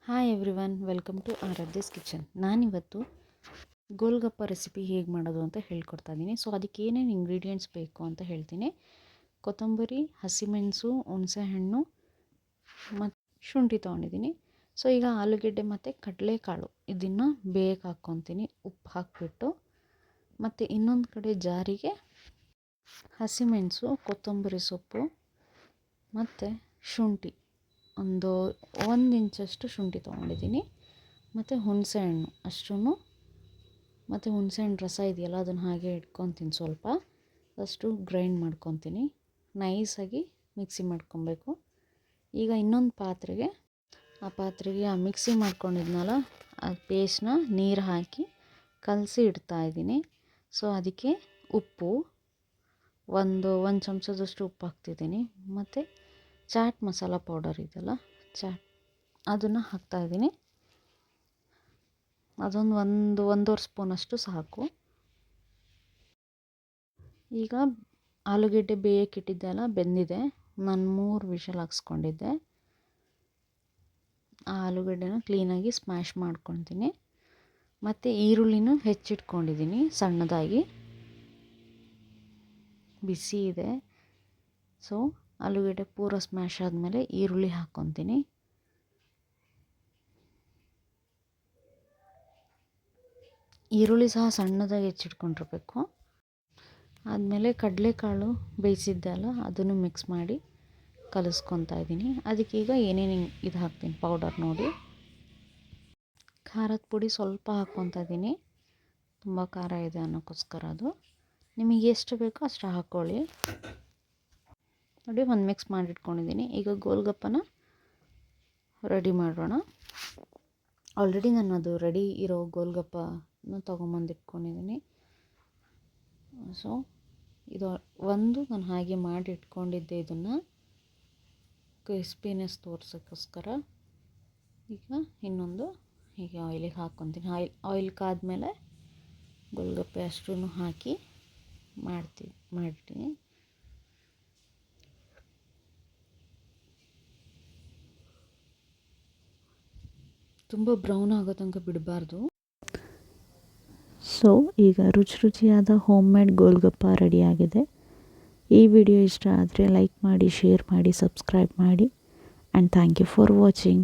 Hi everyone, welcome to Aradhya's kitchen. ನಾನಿವತ್ತು golgappa recipe ಹೇಗೆ ಮಾಡೋದು ಅಂತ ಹೇಳ್ಕೊಡ್ತಾ ಇದ್ದೀನಿ. ಸೊ ಅದಕ್ಕೆ ಏನೇನು ಇಂಗ್ರೀಡಿಯೆಂಟ್ಸ್ ಬೇಕು ಅಂತ ಹೇಳ್ತೀನಿ. ಕೊತ್ತಂಬರಿ, ಹಸಿಮೆಣಸು, ಹುಣಸೆಹಣ್ಣು ಮತ್ತು ಶುಂಠಿ ತೊಗೊಂಡಿದ್ದೀನಿ. ಸೊ ಈಗ ಆಲೂಗೆಡ್ಡೆ ಮತ್ತು ಕಡಲೆಕಾಳು ಇದನ್ನು ಬೇಯಕ್ಕೆ ಹಾಕ್ಕೊತೀನಿ, ಉಪ್ಪು ಹಾಕಿಬಿಟ್ಟು. ಮತ್ತು ಇನ್ನೊಂದು ಕಡೆ ಜಾರಿಗೆ ಹಸಿಮೆಣಸು, ಕೊತ್ತಂಬರಿ ಸೊಪ್ಪು ಮತ್ತು ಶುಂಠಿ, ಒಂದು ಇಂಚಷ್ಟು ಶುಂಠಿ ತೊಗೊಂಡಿದ್ದೀನಿ. ಮತ್ತು ಹುಣಸೆಹಣ್ಣು ಅಷ್ಟೂ, ಮತ್ತು ಹುಣಸೆಹಣ್ಣು ರಸ ಇದೆಯಲ್ಲ ಅದನ್ನು ಹಾಗೆ ಇಟ್ಕೊತೀನಿ. ಸ್ವಲ್ಪ ಅಷ್ಟು ಗ್ರೈಂಡ್ ಮಾಡ್ಕೊತೀನಿ, ನೈಸಾಗಿ ಮಿಕ್ಸಿ ಮಾಡ್ಕೊಬೇಕು. ಈಗ ಇನ್ನೊಂದು ಪಾತ್ರೆಗೆ ಆ ಮಿಕ್ಸಿ ಮಾಡ್ಕೊಂಡಿದ್ನಲ್ಲ ಆ ಪೇಸ್ಟ್ನ ನೀರು ಹಾಕಿ ಕಲಸಿ ಇಡ್ತಾಯಿದ್ದೀನಿ. ಸೊ ಅದಕ್ಕೆ ಉಪ್ಪು ಒಂದು ಚಮಚದಷ್ಟು ಉಪ್ಪು ಹಾಕ್ತಿದ್ದೀನಿ. ಮತ್ತು ಚಾಟ್ ಮಸಾಲ ಪೌಡರ್ ಇದೆಯಲ್ಲ, ಅದನ್ನು ಹಾಕ್ತಾಯಿದ್ದೀನಿ. ಒಂದೂವರೆ ಸ್ಪೂನಷ್ಟು ಸಾಕು. ಈಗ ಆಲೂಗೆಡ್ಡೆ ಬೇಯಕ್ಕೆ ಇಟ್ಟಿದ್ದೆ ಅಲ್ಲ, ಬೆಂದಿದೆ. ನಾನು 3 ವಿಷಲ್ ಹಾಕ್ಸ್ಕೊಂಡಿದ್ದೆ. ಆ ಆಲೂಗೆಡ್ಡೆನ ಕ್ಲೀನಾಗಿ ಸ್ಮ್ಯಾಶ್ ಮಾಡ್ಕೊತೀನಿ. ಮತ್ತು ಈರುಳ್ಳಿನೂ ಹೆಚ್ಚಿಟ್ಕೊಂಡಿದ್ದೀನಿ ಸಣ್ಣದಾಗಿ, ಬಿಸಿ ಇದೆ. ಸೊ ಆಲೂಗೆಡ್ಡೆ ಪೂರ ಸ್ಮ್ಯಾಶ್ ಆದಮೇಲೆ ಈರುಳ್ಳಿ ಹಾಕ್ಕೊತೀನಿ. ಈರುಳ್ಳಿ ಸಹ ಸಣ್ಣದಾಗಿ ಹೆಚ್ಚಿಟ್ಕೊಂಡಿರ್ಬೇಕು. ಆದಮೇಲೆ ಕಡಲೆಕಾಳು ಬೇಯಿಸಿದ್ದೆ ಅಲ್ಲ, ಅದನ್ನು ಮಿಕ್ಸ್ ಮಾಡಿ ಕಲಿಸ್ಕೊತಾ ಇದ್ದೀನಿ. ಅದಕ್ಕೀಗ ಏನೇನು ಇದು ಹಾಕ್ತೀನಿ ಪೌಡರ್ ನೋಡಿ. ಖಾರದ ಪುಡಿ ಸ್ವಲ್ಪ ಹಾಕ್ಕೊತಾ ಇದ್ದೀನಿ, ತುಂಬ ಖಾರ ಇದೆ ಅನ್ನೋಕ್ಕೋಸ್ಕರ. ಅದು ನಿಮಗೆ ಎಷ್ಟು ಬೇಕೋ ಅಷ್ಟು ಹಾಕ್ಕೊಳ್ಳಿ. ನೋಡಿ, ಒಂದು ಮಿಕ್ಸ್ ಮಾಡಿಟ್ಕೊಂಡಿದ್ದೀನಿ. ಈಗ ಗೋಲ್ಗಪ್ಪನ ರೆಡಿ ಮಾಡೋಣ. ಆಲ್ರೆಡಿ ನಾನು ಅದು ರೆಡಿ ಇರೋ ಗೋಲ್ಗಪ್ಪನ ತೊಗೊಂಬಂದಿಟ್ಕೊಂಡಿದ್ದೀನಿ. ಸೊ ಇದು ನಾನು ಹಾಗೆ ಮಾಡಿ ಇಟ್ಕೊಂಡಿದ್ದೆ, ಇದನ್ನು ಕ್ರಿಸ್ಪಿನೆಸ್ ತೋರ್ಸೋಕ್ಕೋಸ್ಕರ. ಈಗ ಇನ್ನೊಂದು ಹೀಗೆ ಆಯಿಲಿಗೆ ಹಾಕ್ಕೊತೀನಿ. ಆಯಿಲ್ ಕಾದ್ಮೇಲೆ ಗೋಲ್ಗಪ್ಪೆ ಅಷ್ಟೂ ಹಾಕಿ ಮಾಡಿರ್ತೀನಿ. ತುಂಬ ಬ್ರೌನ್ ಆಗೋ ತನಕ ಬಿಡಬಾರ್ದು. ಸೊ ಈಗ ರುಚಿಯಾದ ಹೋಮ್ ಮೇಡ್ ಗೋಲ್ಗಪ್ಪ ರೆಡಿಯಾಗಿದೆ. ಈ ವಿಡಿಯೋ ಇಷ್ಟ ಆದರೆ ಲೈಕ್ ಮಾಡಿ, ಶೇರ್ ಮಾಡಿ, ಸಬ್ಸ್ಕ್ರೈಬ್ ಮಾಡಿ. And thank you for watching.